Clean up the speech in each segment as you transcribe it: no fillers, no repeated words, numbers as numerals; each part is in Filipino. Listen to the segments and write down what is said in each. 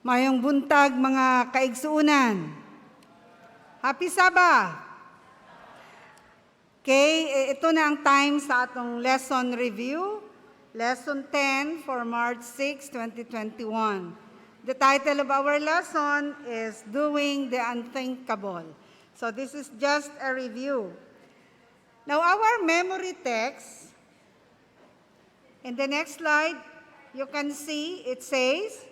Mayong buntag mga kaigsuunan. Happy Sabbath! Okay, ito na ang time sa atong lesson review. Lesson 10 for March 6, 2021. The title of our lesson is Doing the Unthinkable. So this is just a review. Now our memory text, in the next slide, you can see it says,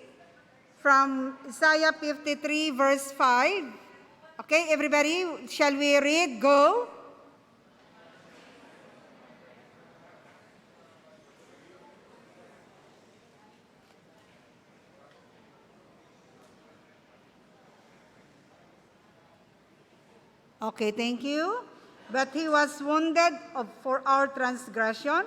from Isaiah 53 verse 5. Okay, everybody, shall we read? Go. Okay, thank you. But he was wounded for our transgression.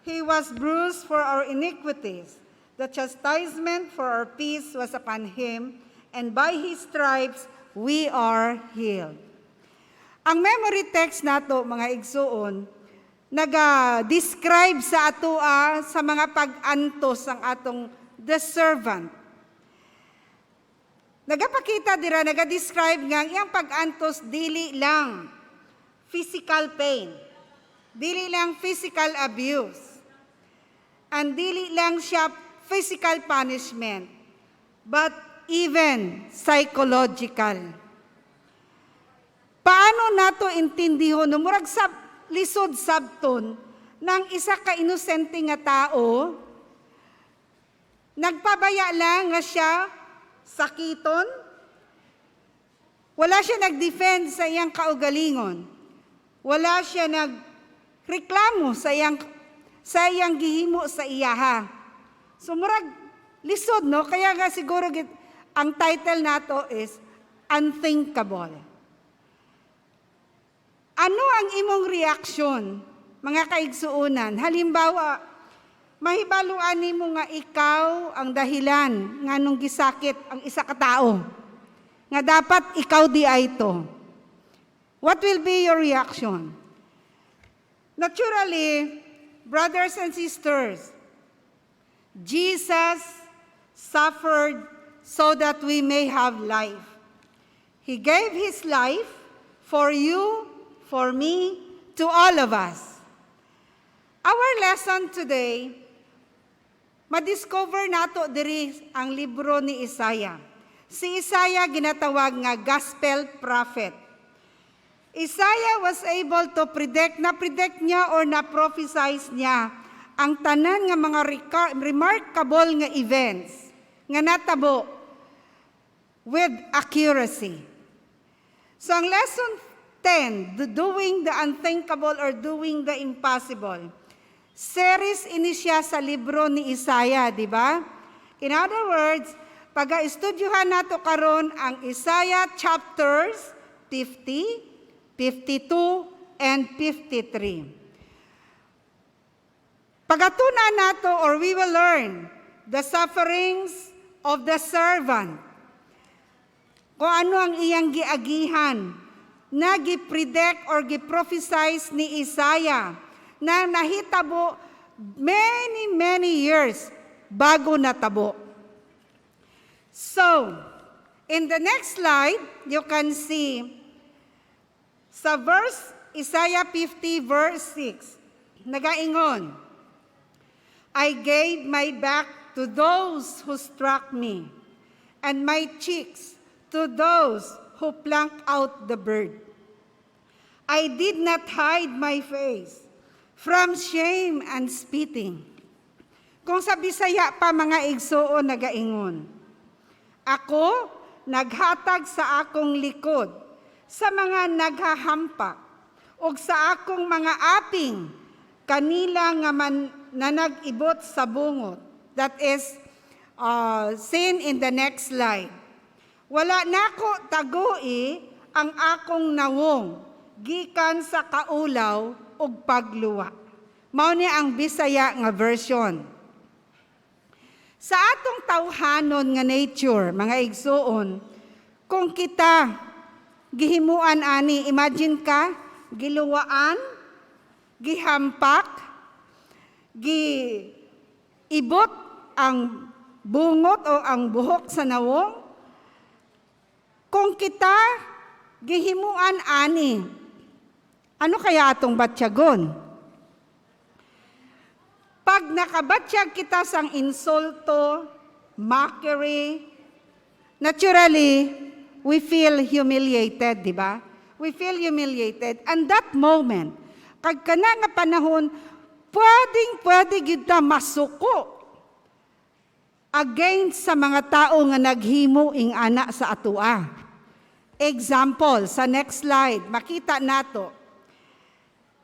He was bruised for our iniquities. The chastisement for our peace was upon him, and by his stripes we are healed. Ang memory text nato, mga igsuon, naga-describe sa atoa sa mga pag-antos ang atong the servant. Nagapakita dira, naga-describe nga iyang pag-antos dili lang physical pain, dili lang physical abuse, and dili lang siya physical punishment, but even psychological. Paano nato intindihon, murag sa lisod sabton, ng isa ka inosente nga tao, nagpabaya lang nga siya sakiton, wala siya nag-defend sa iyang kaugalingon, wala siya nagreklamo sa iyang gihimo sa iyaha. So murag lisod, no? Kaya nga siguro ang title nato is Unthinkable. Ano ang imong reaksyon, mga kaigsuunan? Halimbawa, mahibaluan nimo nga ikaw ang dahilan nga nung gisakit ang isa ka tao, nga dapat ikaw di ay ito. What will be your reaction? Naturally, brothers and sisters, Jesus suffered so that we may have life. He gave His life for you, for me, to all of us. Our lesson today, madiscover nato diri ang libro ni Isaiah. Si Isaiah ginatawag nga gospel prophet. Isaiah was able to predict niya or na-prophesize niya ang tanan nga mga remarkable nga events nga natabo with accuracy. So ang lesson 10, doing the unthinkable or doing the impossible, series ini siya sa libro ni Isaiah, di ba? In other words, pag-estudyohan nato karon ang Isaiah chapters 50, 52, and 53. Pagatunan nato, or we will learn the sufferings of the servant. Kung ano ang iyang giagihan na gipredict or giprophesize ni Isaiah na nahitabo many years bago natabo. So, in the next slide, you can see sa verse Isaiah 50 verse 6, nagaingon, I gave my back to those who struck me, and my cheeks to those who plucked out the bird. I did not hide my face from shame and spitting. Kung sa Bisaya pa mga igsuon nagaingon, ako naghatag sa akong likod sa mga naghahampak ug sa akong mga aping kanila nga na nag-ibot sa bungot. That is seen in the next slide. Wala nako tagoi ang akong nawong gikan sa kaulaw ug pagluwa. Mao ni ang Bisaya nga version. Sa atong tawhanon nga nature, mga igsuon, kung kita gihimuan ani, imagine ka, giluwaan, gihampak, giibot ang bungot o ang buhok sa nawong? Kung kita gihimuan ani, ano kaya atong batsyagon? Pag nakabatsyag kita sang insulto, mockery, naturally, we feel humiliated, di ba? We feel humiliated. And that moment, kag kana nga panahon, pwede kita masuko against sa mga tao nga naghimo ing ana sa atua. Example, sa next slide, makita nato.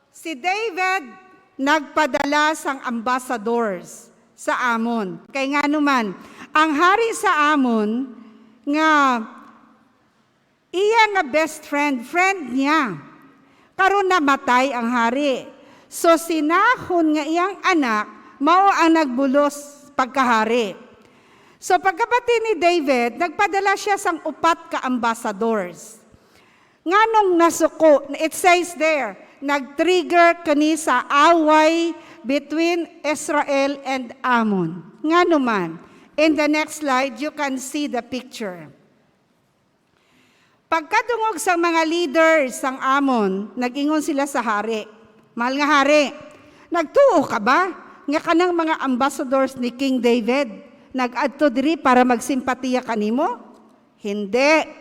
Si David nagpadala sang ambassadors sa Amon. Kay nga naman, ang hari sa Amon nga iya nga best friend niya. Karon namatay ang hari. So sinahon nga iyang anak, mao ang nagbulos pagkahari. So pagkabati ni David, nagpadala siya sang 4 ka ambassadors. Nganong nasuko, it says there, nag-trigger kani sa away between Israel and Ammon. Nga naman, in the next slide, you can see the picture. Pagkadungog sa mga leaders sang Ammon, nag-ingon sila sa hari. Mahal nga hari, nagtuo ka ba? Nga kanang mga ambassadors ni King David, nag-adto diri para magsimpatiya kanimo? Hindi.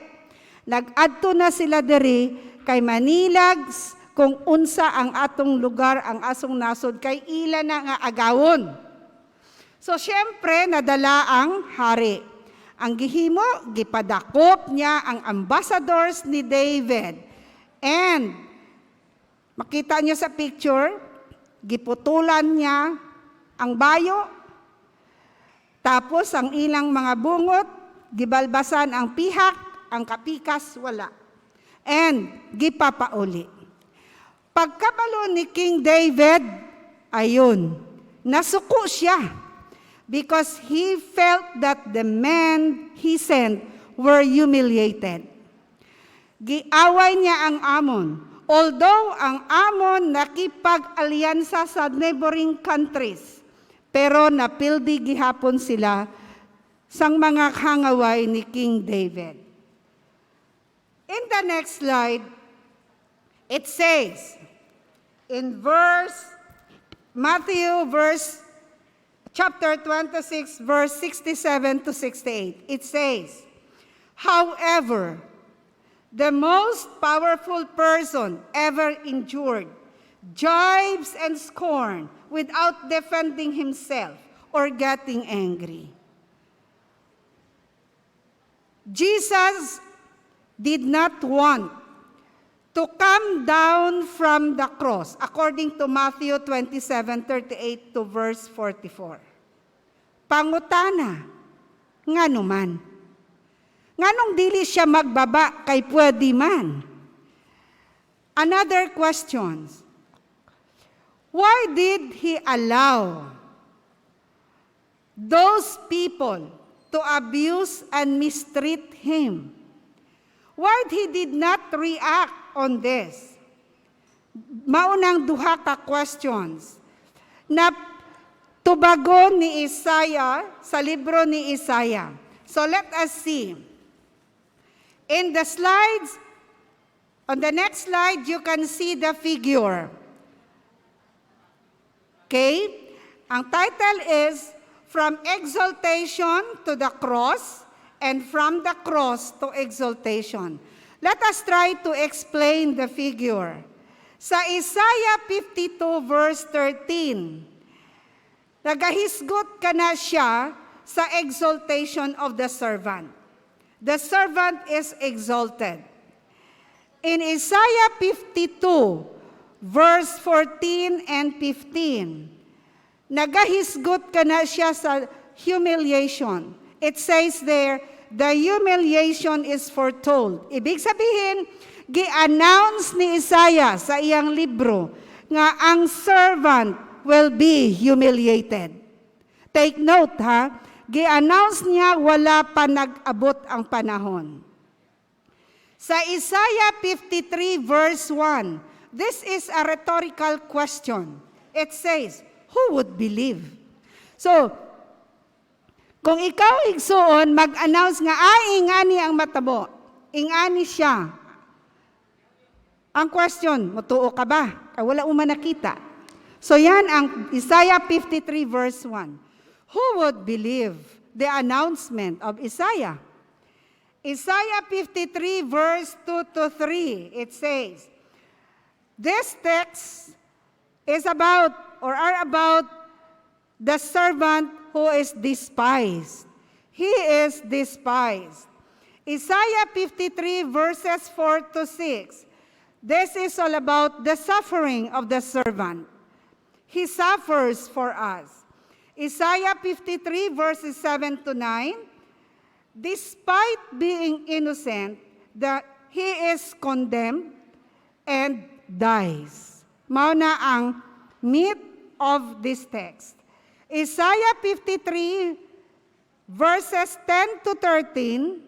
Nag-adto na sila diri kay Manilags, kung unsa ang atong lugar, ang asong nasod, kay ila na nga agawon. So, syempre, nadala ang hari. Ang gihimo, gipadakop niya ang ambassadors ni David. And, makita niyo sa picture, giputulan niya ang bayo, tapos ang ilang mga bungot, gibalbasan ang pihak, ang kapikas, wala. And, gipapauli. Pagkabalo ni King David, ayun, nasuko siya because he felt that the men he sent were humiliated. Giaway niya ang Ammon. Although ang Ammon nakipag-alyansa sa neighboring countries, pero napildi gihapon sila sang mga hangaway ni King David. In the next slide, it says, in chapter 26, verse 67 to 68, it says, however, the most powerful person ever endured jibes and scorn without defending himself or getting angry. Jesus did not want to come down from the cross, according to Matthew 27:38 to verse 44. Pangutana, nganuman. Nganong dili siya magbaba kay pwede man? Another question. Why did he allow those people to abuse and mistreat him? Why he did not react on this? Maunang duha ka questions na tubago ni Isaiah sa libro ni Isaiah. So let us see. In the slides, on the next slide, you can see the figure. Okay? Ang title is From Exaltation to the Cross and From the Cross to Exaltation. Let us try to explain the figure. Sa Isaiah 52 verse 13, nagahisgot ka na siya sa exaltation of the servant. The servant is exalted. In Isaiah 52 verse 14 and 15, nagahisgot ka na siya sa humiliation. It says there, the humiliation is foretold. Ibig sabihin, gi-announce ni Isaiah sa iyang libro nga ang servant will be humiliated. Take note ha, gi-announce niya wala pa nag-abot ang panahon. Sa Isaiah 53 verse 1, this is a rhetorical question. It says, who would believe? So, Kung ikaw igsuon, mag-announce nga, ingani ang matabo. Ingani siya. Ang question, matuo ka ba? Wala mo nakita. So yan ang Isaiah 53 verse 1. Who would believe the announcement of Isaiah? Isaiah 53 verse 2 to 3, it says, this text is about or are about the servant who is despised. He is despised. Isaiah 53 verses 4 to 6. This is all about the suffering of the servant. He suffers for us. Isaiah 53 verses 7 to 9. Despite being innocent, that he is condemned and dies. Mao na ang meat of this text. Isaiah 53 verses 10 to 13,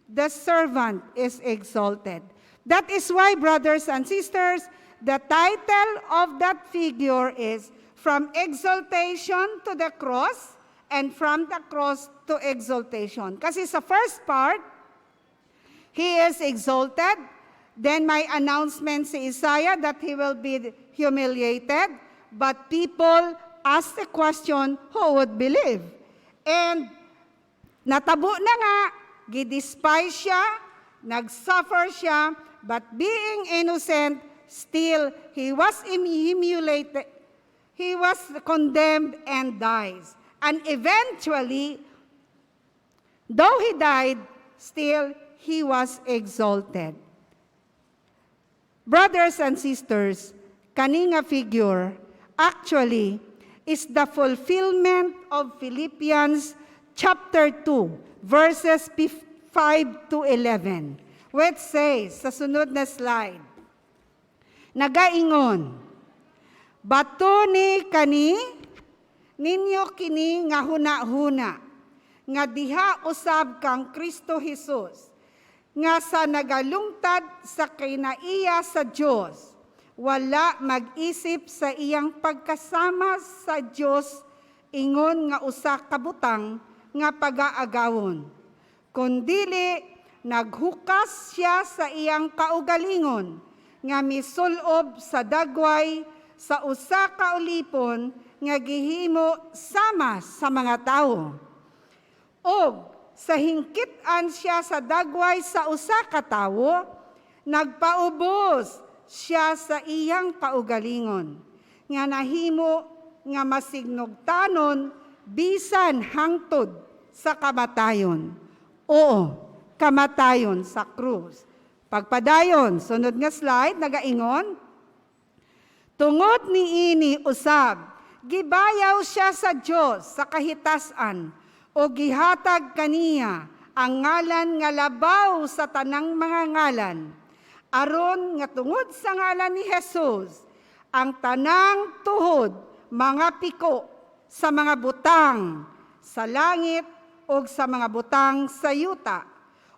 the servant is exalted. That is why, brothers and sisters, the title of that figure is From Exaltation to the Cross and From the Cross to Exaltation. Kasi sa first part, he is exalted. Then may announcement si Isaiah that he will be humiliated. But people ask the question, who would believe? And natabo na nga, gidespise siya, nagsuffer siya, but being innocent, still he was humiliated, he was condemned and dies. And eventually, though he died, still he was exalted. Brothers and sisters, kaninga figure actually is the fulfillment of Philippians chapter 2, verses 5 to 11, which says, sa sunod na slide, nagaingon, bato ni kani, ninyo kini nga huna-huna, nga diha usab kang Kristo Jesus, nga sa nagalungtad sa kinaiya sa Diyos, wala mag-isip sa iyang pagkasama sa Diyos, ingon nga usa ka butang nga pag-aagawon. Kundili, naghukas siya sa iyang kaugalingon, nga misulob sa dagway sa usa ka ulipon nga gihimo sama sa mga tao. Og sa hingkit-an siya sa dagway sa usa ka tawo, nagpaubos siya sa iyang kaugalingon, nga nahimo nga masignog-tanon bisan hangtod sa kamatayon. Oo, kamatayon sa krus. Pagpadayon, sunod nga slide, nagaingon, tungod ni ini usab, gibayaw siya sa Diyos sa kahitasan, o gihatag kaniya ang ngalan nga labaw sa tanang mga ngalan, aron nga tungod sa ngalan ni Jesus, ang tanang tuhod, mga piko, sa mga butang, sa langit, o sa mga butang sa yuta,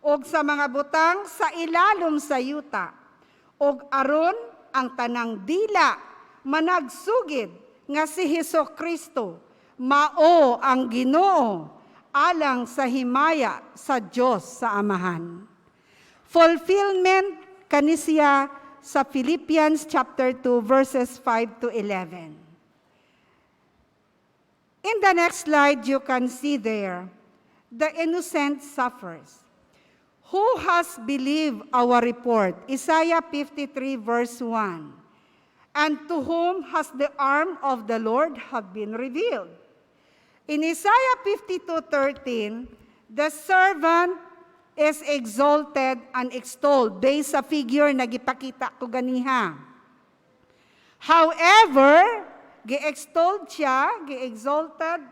o sa mga butang sa ilalom sa yuta, o aron ang tanang dila, managsugid nga si Hesukristo, mao ang Ginoo, alang sa himaya sa Diyos sa Amahan. Fulfillment kanisiya sa Philippians chapter 2 verses 5 to 11. In the next slide, you can see there, the innocent suffers. Who has believed our report? Isaiah 53 verse 1. And to whom has the arm of the Lord have been revealed? In Isaiah 52:13, the servant is exalted and extolled based sa figure na gipakita ko ganiha. However, gi-extolled siya, gi-exalted.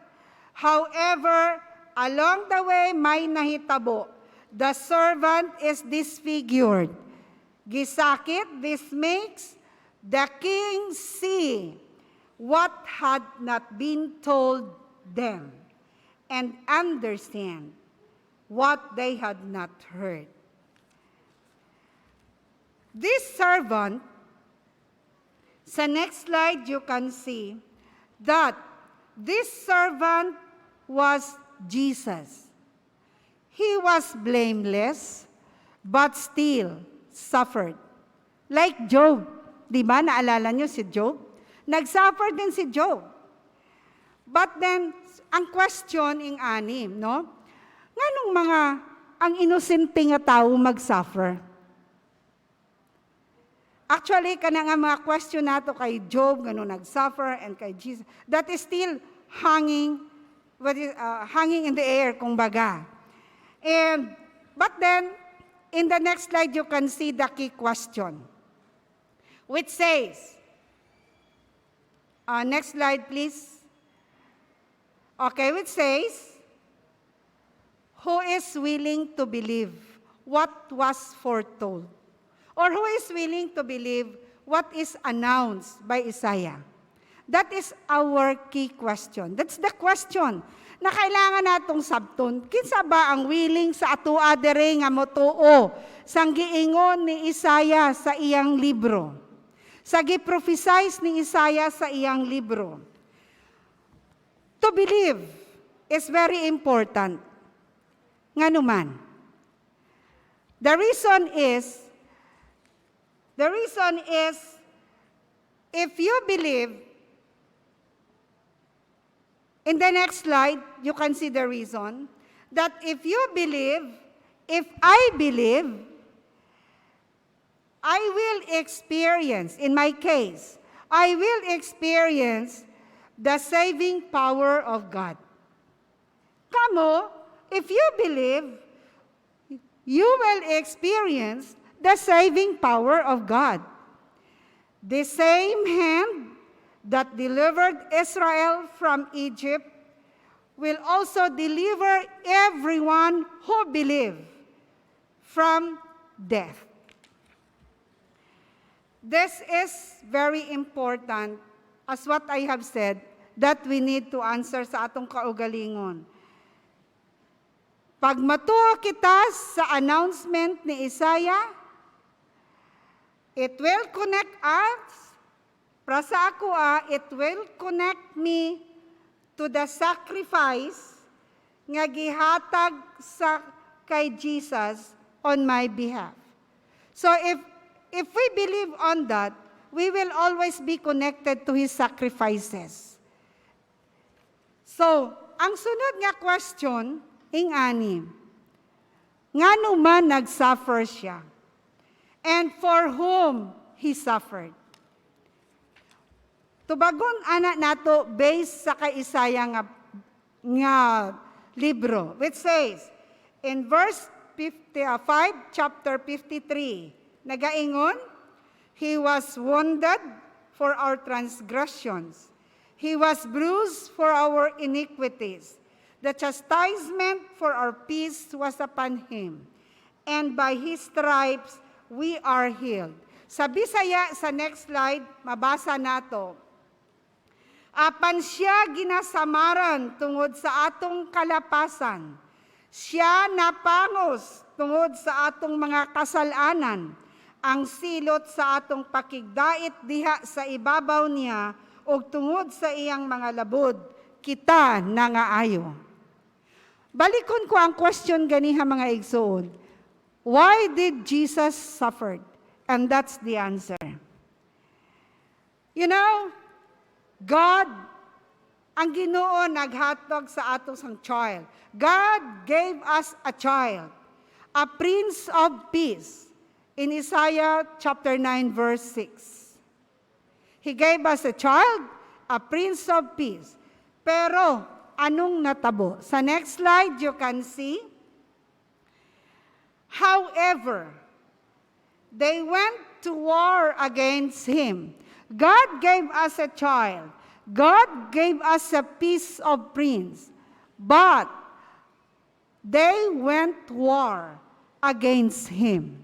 However, along the way, may nahitabo. The servant is disfigured. Gisakit, this makes the king see what had not been told them and understand what they had not heard. This servant, sa next slide you can see that this servant was Jesus. He was blameless, but still suffered. Like Job. Di ba? Naalala niyo si Job? Nag-suffer din si Job. But then, ang question ing anim, no? Nganong mga ang inosente nga tao mag-suffer? Actually, kana nga mga question nato kay Job, gano'n nag-suffer, and kay Jesus, that is still hanging in the air, kumbaga. But then, in the next slide, you can see the key question, which says, next slide, please. Okay, which says, who is willing to believe what was foretold? Or who is willing to believe what is announced by Isaiah? That is our key question. That's the question na kailangan natong sabton. Kinsa ba ang willing sa atua dere nga motuo sang giingon ni Isaiah sa iyang libro? Sa giprophesize ni Isaiah sa iyang libro. To believe is very important. Nga naman. The reason is, if you believe, in the next slide, you can see the reason, that if you believe, if I believe, I will experience, in my case, I will experience the saving power of God. Kamo, if you believe, you will experience the saving power of God. The same hand that delivered Israel from Egypt will also deliver everyone who believes from death. This is very important, as what I have said, that we need to answer sa atong kaugalingon. Pag matuo kita sa announcement ni Isaiah, it will connect us, para sa ako it will connect me to the sacrifice nga gihatag sa kay Jesus on my behalf. So if we believe on that, we will always be connected to His sacrifices. So, ang sunod nga question, ing-anim, ngano man nag-suffer siya? And for whom He suffered? Tubagon anak nato based sa kay Isaiah nga libro, which says, in verse 5, chapter 53, nagaingon, He was wounded for our transgressions. He was bruised for our iniquities. The chastisement for our peace was upon Him, and by His stripes we are healed. Sa Bisaya, sa next slide, mabasa nato. Apan siya ginasamaran tungod sa atong kalapasan. Siya napangos tungod sa atong mga kasalanan. Ang silot sa atong pakigdait diha sa ibabaw niya o tungod sa iyang mga labod, kita nangaayo. Balikon ko ang question ganiha mga igsoon. Why did Jesus suffer? And that's the answer. You know, God, ang Ginoo naghatag sa ato sang child. God gave us a child, a Prince of Peace, in Isaiah chapter 9, verse 6. He gave us a child, a Prince of Peace. Pero, anong natabo? Sa next slide, you can see, however, they went to war against Him. God gave us a child. God gave us a piece of prince. But they went to war against Him.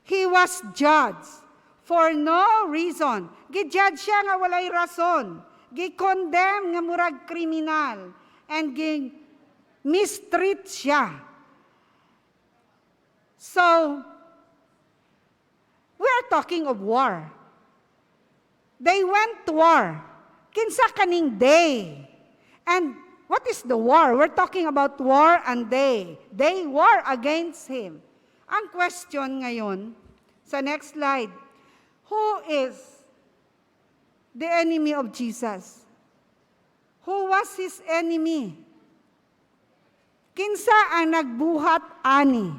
He was judged for no reason. Gi-judge siya nga walay rason. Gi-condemn nga murag kriminal. And gi-mistreat siya. So, we are talking of war. They went to war. Kinsa kaning day. And what is the war? We're talking about war and they. They war against him. Ang question ngayon, sa next slide, who is the enemy of Jesus? Who was his enemy? Kinsa ang nagbuhat ani?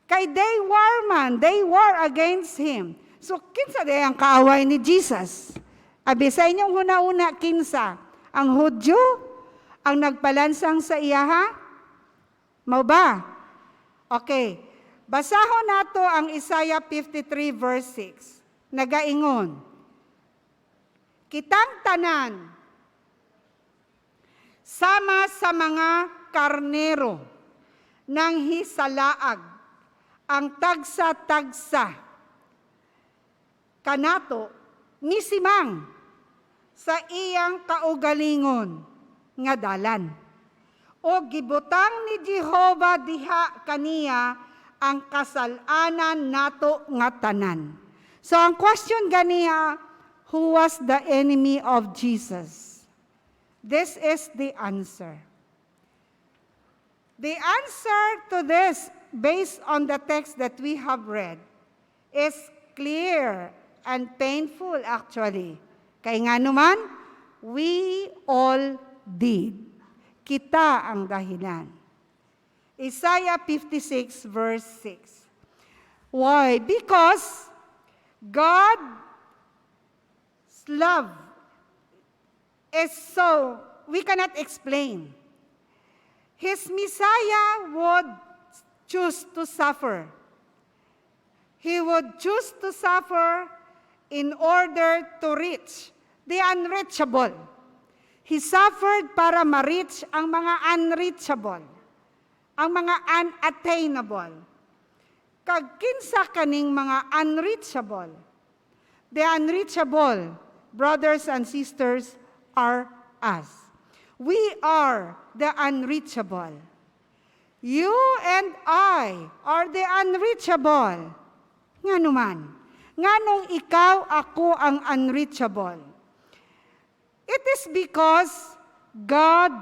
Kay they war man, they war against him. So kinsa day ang kaaway ni Jesus? Abi sa inyong huna-una, kinsa? Ang Hudyo? Ang nagpalansang sa iyaha? Mao ba? Okay. Basahon nato ang Isaiah 53 verse 6. Nagaingon, kitang tanan, sama sa mga karnero ng hisalaag, ang tagsa-tagsa, kanato, misimang, sa iyang kaugalingon, nga dalan. O gibutang ni Jehova diha kaniya, ang kasalanan nato nga tanan. So ang question ganiya, who was the enemy of Jesus? This is the answer. The answer to this, based on the text that we have read, is clear and painful actually. Kaya nga naman, we all did. Kita ang dahilan. Isaiah 56 verse 6. Why? Because God's love is so, we cannot explain. His Messiah would choose to suffer. He would choose to suffer in order to reach the unreachable. He suffered para ma-reach ang mga unreachable, ang mga unattainable. Kag kinsa kaning mga unreachable. The unreachable, brothers and sisters, are us. We are the unreachable. You and I are the unreachable. Nga naman, nganong ikaw, ako ang unreachable. It is because God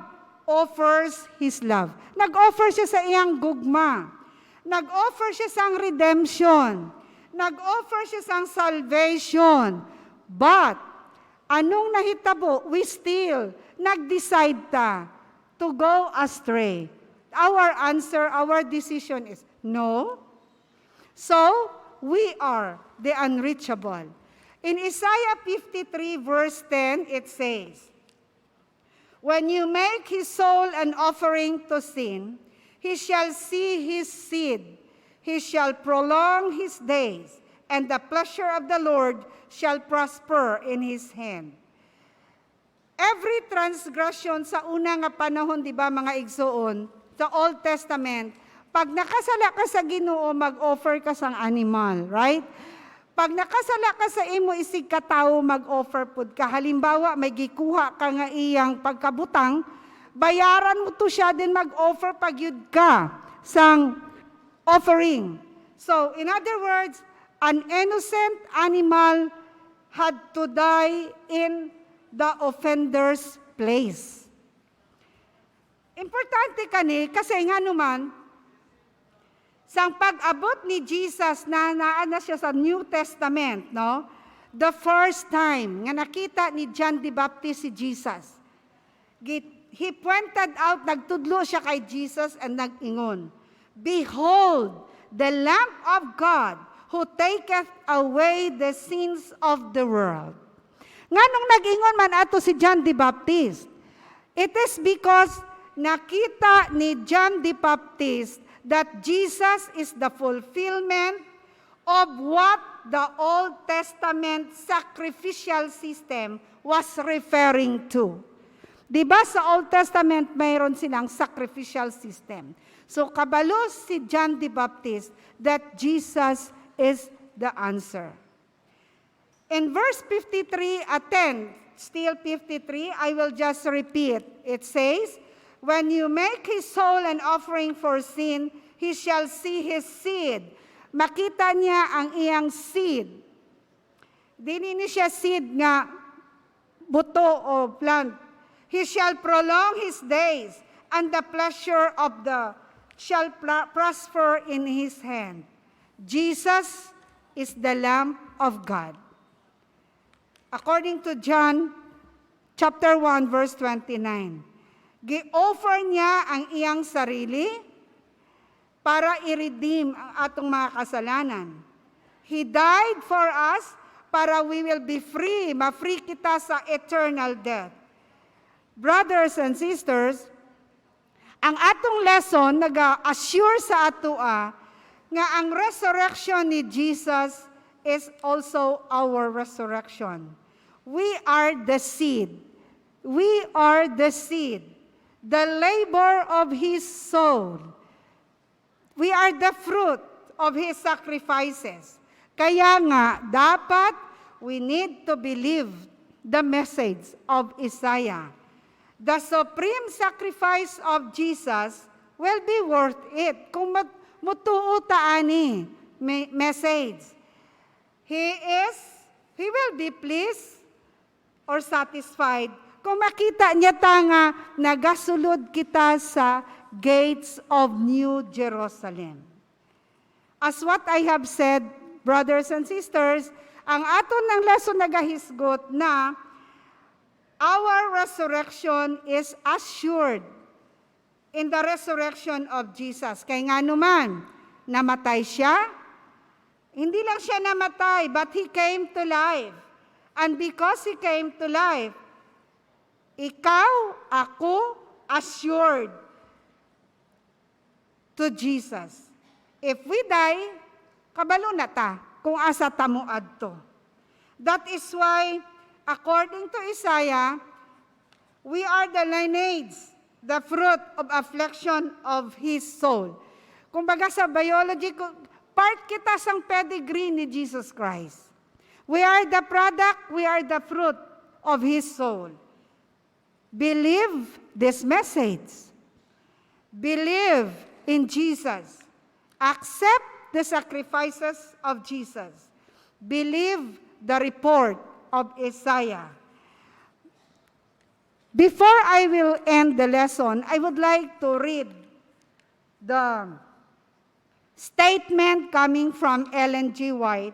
offers His love. Nag-offer siya sa iyang gugma. Nag-offer siya sang redemption. Nag-offer siya sang salvation. But, anong nahitabo? We still nag-decide ta to go astray. Our answer, our decision is no. So, we are the unreachable. In Isaiah 53 verse 10, it says, when you make his soul an offering to sin, he shall see his seed, he shall prolong his days, and the pleasure of the Lord shall prosper in his hand. Every transgression sa una nga panahon, di ba mga igsoon, sa Old Testament, pag nakasala ka sa Ginoo, mag-offer ka sang animal, right? Pag nakasala ka sa imo isig katao, mag-offer pud ka. Halimbawa, may gikuha ka nga iyang pagkabutang, bayaran mo to siya din mag-offer pag yun ka sang offering. So, in other words, an innocent animal had to die in the offender's place. Importante kani kasi nga naman, sang pag-abot ni Jesus na naan na siya sa New Testament, no? The first time nga nakita ni John the Baptist si Jesus, he pointed out, nagtudlo siya kay Jesus and nag-ingon, behold, the Lamb of God who taketh away the sins of the world. Nganong nag-ingon man ato si John the Baptist? It is because nakita ni John the Baptist that Jesus is the fulfillment of what the Old Testament sacrificial system was referring to. Diba sa Old Testament mayroon silang sacrificial system. So kabalo si John the Baptist that Jesus is the answer. In verse 53, 10, still 53, I will just repeat. It says, when you make his soul an offering for sin, he shall see his seed. Makita niya ang iyang seed. Dili ni siya seed nga buto o plant. He shall prolong his days, and the pleasure of the shall prosper in his hand. Jesus is the Lamb of God. According to John chapter 1, verse 29, gi-offer niya ang iyang sarili para i-redeem ang atong mga kasalanan. He died for us para we will be free, ma-free kita sa eternal death. Brothers and sisters, ang atong lesson nag-assure sa atoa nga ang resurrection ni Jesus is also our resurrection. We are the seed. We are the seed, the labor of His soul. We are the fruit of His sacrifices. Kaya nga, dapat we need to believe the message of Isaiah. The supreme sacrifice of Jesus will be worth it kung mutuo taani message. He will be pleased or satisfied kung makita niya nga nagasulod kita sa gates of New Jerusalem. As what I have said, brothers and sisters, ang aton ng lesson nagahisgot na our resurrection is assured in the resurrection of Jesus. Kaya nga naman, namatay siya. Hindi lang siya namatay, but He came to life. And because He came to life, ikaw, ako, assured to Jesus. If we die, kabalo na ta kung asa tamo adto. That is why, according to Isaiah, we are the lineage, the fruit of affliction of His soul. Kumbaga sa biology, part kita sang pedigree ni Jesus Christ. We are the product, we are the fruit of His soul. Believe this message. Believe in Jesus. Accept the sacrifices of Jesus. Believe the report of Isaiah. Before I will end the lesson, I would like to read the statement coming from Ellen G. White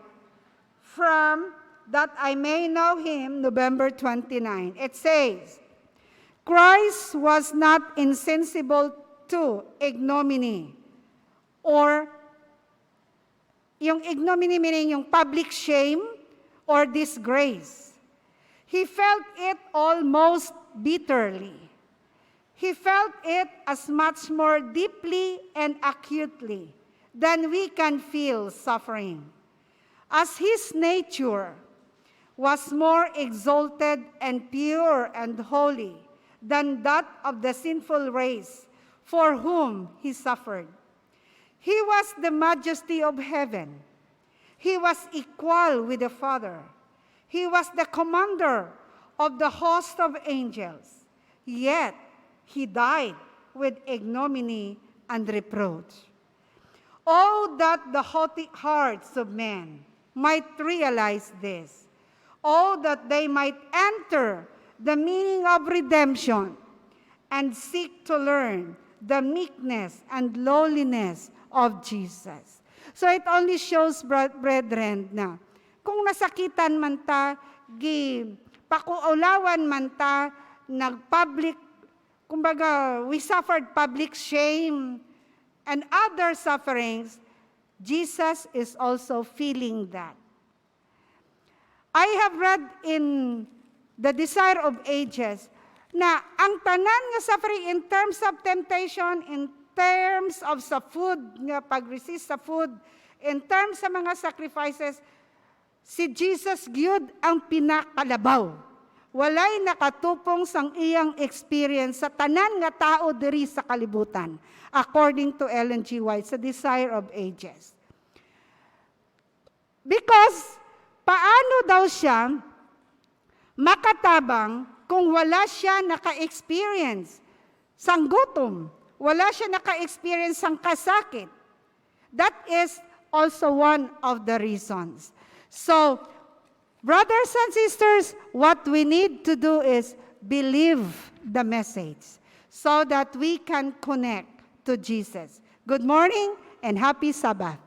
from That I May Know Him, November 29. It says, Christ was not insensible to ignominy, or yung ignominy meaning yung public shame or disgrace. He felt it almost bitterly. He felt it as much more deeply and acutely than we can feel suffering. As His nature was more exalted and pure and holy than that of the sinful race for whom He suffered. He was the majesty of heaven. He was equal with the Father. He was the commander of the host of angels. Yet, He died with ignominy and reproach. Oh, that the haughty hearts of men might realize this. Oh, that they might enter the meaning of redemption and seek to learn the meekness and lowliness of Jesus. So it only shows, brethren, na kung nasakitan man ta, pakuulawan man ta, nag-public, kumbaga, we suffered public shame and other sufferings, Jesus is also feeling that. I have read in The Desire of Ages na ang tanan nga suffering in terms of temptation, in terms of sa food, nga pag-resist sa food, in terms sa mga sacrifices, si Jesus gyud ang pinakalabaw. Walay nakatupong sang iyang experience sa tanan nga tao diri sa kalibutan, according to Ellen G. White sa Desire of Ages. Because paano daw siya makatabang kung wala siya naka-experience sang gutom, wala siya naka-experience sang kasakit? That is also one of the reasons. So, brothers and sisters, what we need to do is believe the message so that we can connect to Jesus. Good morning and happy Sabbath.